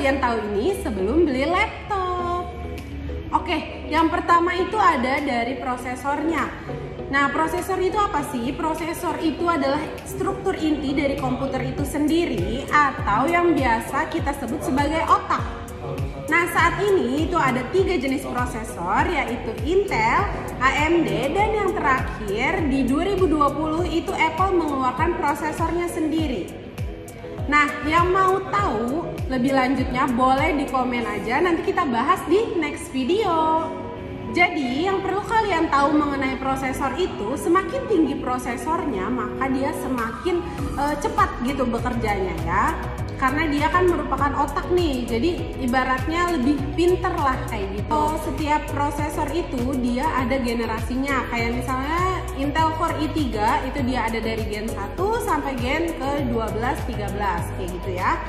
kalian tahu ini sebelum beli laptop? Oke, yang pertama itu ada dari prosesornya. Nah, prosesor itu apa sih? Prosesor itu adalah struktur inti dari komputer itu sendiri atau yang biasa kita sebut sebagai otak. Nah, saat ini itu ada 3 jenis prosesor, yaitu Intel, AMD, dan yang terakhir di 2020 itu Apple mengeluarkan prosesornya sendiri. Nah, yang mau tahu lebih lanjutnya boleh di komen aja, nanti kita bahas di next video. Jadi yang perlu kalian tahu mengenai prosesor itu, semakin tinggi prosesornya maka dia semakin cepat gitu bekerjanya ya. Karena dia kan merupakan otak nih, jadi ibaratnya lebih pinter lah kayak gitu. Setiap prosesor itu dia ada generasinya, kayak misalnya Intel Core i3 itu dia ada dari Gen 1 sampai Gen ke 12, 13 kayak gitu ya.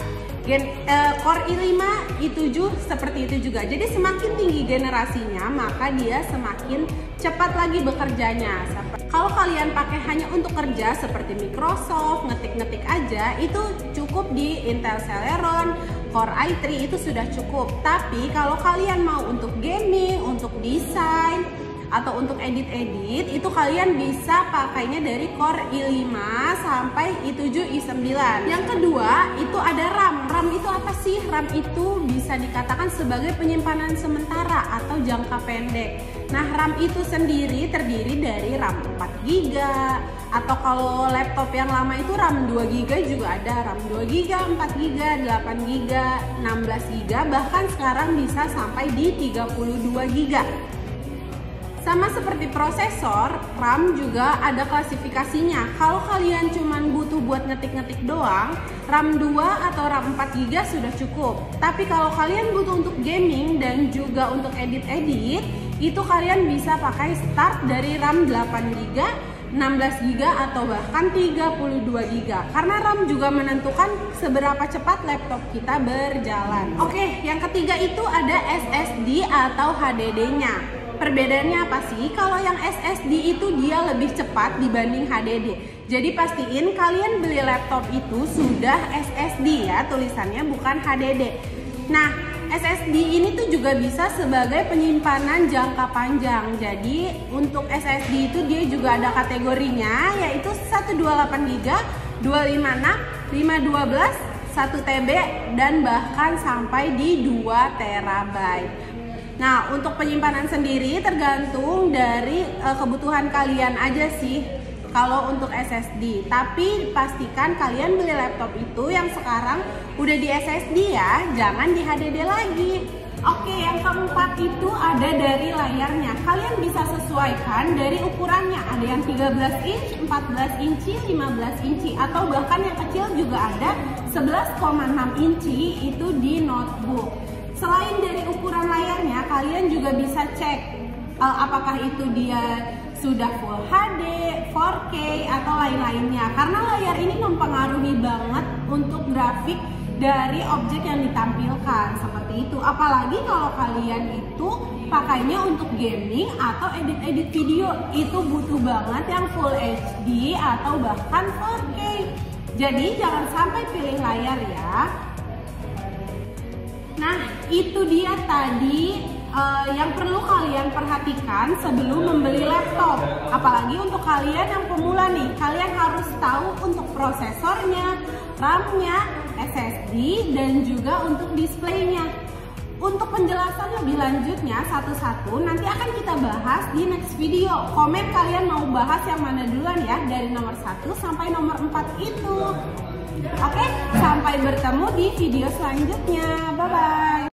Core i5, i7 seperti itu juga. Jadi semakin tinggi generasinya maka dia semakin cepat lagi bekerjanya. Kalau kalian pakai hanya untuk kerja seperti Microsoft, ngetik-ngetik aja, itu cukup di Intel Celeron, Core i3 itu sudah cukup. Tapi kalau kalian mau untuk gaming, untuk desain, atau untuk edit-edit, itu kalian bisa pakainya dari Core i5 sampai i7, i9. Yang kedua itu ada RAM. RAM itu apa sih? RAM itu bisa dikatakan sebagai penyimpanan sementara atau jangka pendek. Nah, RAM itu sendiri terdiri dari RAM 4GB, atau kalau laptop yang lama itu RAM 2GB juga ada, RAM 2GB, 4GB, 8GB, 16GB, bahkan sekarang bisa sampai di 32GB. Sama seperti prosesor, RAM juga ada klasifikasinya. Kalau kalian cuman butuh buat ngetik-ngetik doang, RAM 2 atau RAM 4GB sudah cukup. Tapi kalau kalian butuh untuk gaming dan juga untuk edit-edit, itu kalian bisa pakai start dari RAM 8GB, 16GB atau bahkan 32GB. Karena RAM juga menentukan seberapa cepat laptop kita berjalan. Oke, yang ketiga itu ada SSD atau HDD-nya. Perbedaannya apa sih? Kalau yang SSD itu dia lebih cepat dibanding HDD. Jadi pastiin kalian beli laptop itu sudah SSD ya, tulisannya bukan HDD. Nah, SSD ini tuh juga bisa sebagai penyimpanan jangka panjang. Jadi untuk SSD itu dia juga ada kategorinya, yaitu 128GB, 256, 512, 1TB, dan bahkan sampai di 2TB. Nah, untuk penyimpanan sendiri tergantung dari kebutuhan kalian aja sih kalau untuk SSD. Tapi pastikan kalian beli laptop itu yang sekarang udah di SSD ya, jangan di HDD lagi. Oke, yang keempat itu ada dari layarnya. Kalian bisa sesuaikan dari ukurannya. Ada yang 13 inch, 14 inci, 15 inci, atau bahkan yang kecil juga ada 11,6 inci itu di notebook. Selain dari ukuran layarnya, kalian juga bisa cek apakah itu dia sudah Full HD, 4K, atau lain-lainnya. Karena layar ini mempengaruhi banget untuk grafik dari objek yang ditampilkan, seperti itu. Apalagi kalau kalian itu pakainya untuk gaming atau edit-edit video, itu butuh banget yang Full HD atau bahkan 4K. Jadi jangan sampai pilih layar ya. Nah, itu dia tadi yang perlu kalian perhatikan sebelum membeli laptop. Apalagi untuk kalian yang pemula nih, kalian harus tahu untuk prosesornya, RAM-nya, SSD, dan juga untuk displaynya. Untuk penjelasan lebih lanjutnya satu-satu nanti akan kita bahas di next video. Komen kalian mau bahas yang mana duluan ya, dari nomor 1 sampai nomor 4 itu. Oke, sampai bertemu di video selanjutnya. Bye-bye.